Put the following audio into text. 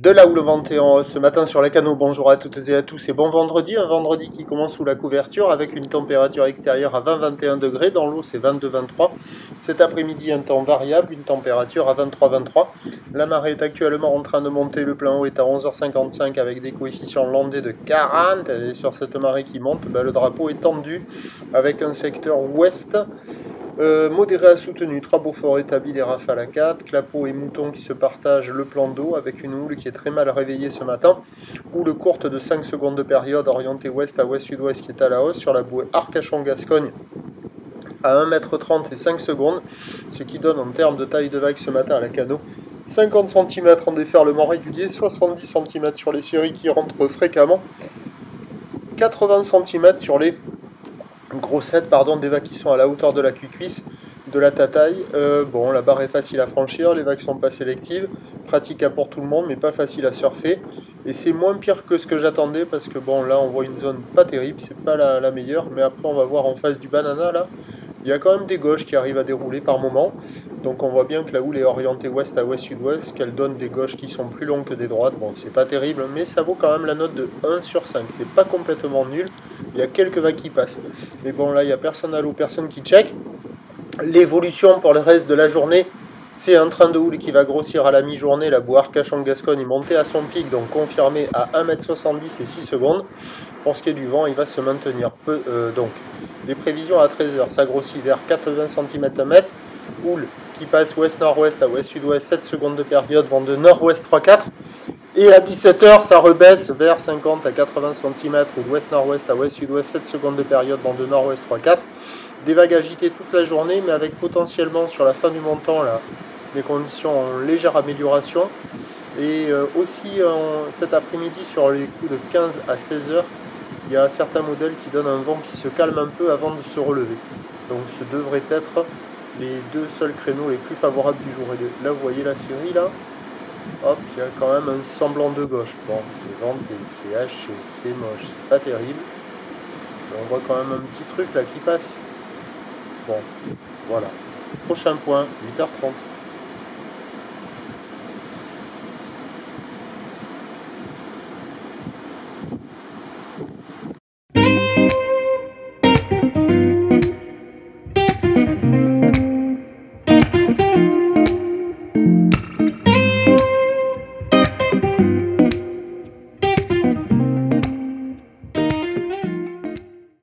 De là où le vent est en hausse ce matin sur la Cano, bonjour à toutes et à tous et bon vendredi, un vendredi qui commence sous la couverture avec une température extérieure à 20-21 degrés, dans l'eau c'est 22-23, cet après-midi un temps variable, une température à 23-23, la marée est actuellement en train de monter, le plein haut est à 11h55 avec des coefficients landais de 40, et sur cette marée qui monte, le drapeau est tendu avec un secteur ouest, modéré à soutenu, travaux forts établis, des rafales à 4, clapots et moutons qui se partagent le plan d'eau avec une houle qui est très mal réveillée ce matin, houle courte de 5 secondes de période orientée ouest à ouest-sud-ouest qui est à la hausse sur la bouée Arcachon-Gascogne à 1,30 m et 5 secondes, ce qui donne en termes de taille de vague ce matin à la Cano 50 cm en déferlement régulier, 70 cm sur les séries qui rentrent fréquemment, 80 cm sur les grossettes des vagues qui sont à la hauteur de la cuisse, de la tataille. Bon, la barre est facile à franchir, les vagues sont pas sélectives, praticable pour tout le monde, mais pas facile à surfer. Et c'est moins pire que ce que j'attendais, parce que bon, là on voit une zone pas terrible, c'est pas la meilleure, mais après on va voir en face du banana là. Il y a quand même des gauches qui arrivent à dérouler par moment, donc on voit bien que la houle est orientée ouest à ouest-sud-ouest, qu'elle donne des gauches qui sont plus longues que des droites. Bon, c'est pas terrible, mais ça vaut quand même la note de 1 sur 5, c'est pas complètement nul, il y a quelques vagues qui passent. Mais bon, là il n'y a personne à l'eau, personne qui check. L'évolution pour le reste de la journée, c'est un train de houle qui va grossir à la mi-journée, la bouée Arcachon-Gascogne est montée à son pic, donc confirmé à 1,70 m et 6 secondes. Pour ce qui est du vent, il va se maintenir peu, donc les prévisions à 13 h, ça grossit vers 80 cm/m, houle qui passe ouest-nord-ouest à ouest-sud-ouest, 7 secondes de période, vent de nord-ouest 3-4, et à 17 h, ça rebaisse vers 50 à 80 cm, ou ouest-nord-ouest à ouest-sud-ouest, 7 secondes de période, vent de nord-ouest 3-4, des vagues agitées toute la journée, mais avec potentiellement sur la fin du montant là, des conditions en légère amélioration, et aussi cet après-midi sur les coups de 15 à 16 h, il y a certains modèles qui donnent un vent qui se calme un peu avant de se relever. Donc ce devrait être les deux seuls créneaux les plus favorables du jour. Et là vous voyez la série là, hop, il y a quand même un semblant de gauche. Bon, c'est venté, c'est haché, c'est moche, c'est pas terrible. Mais on voit quand même un petit truc là qui passe. Bon, voilà. Prochain point, 8h30.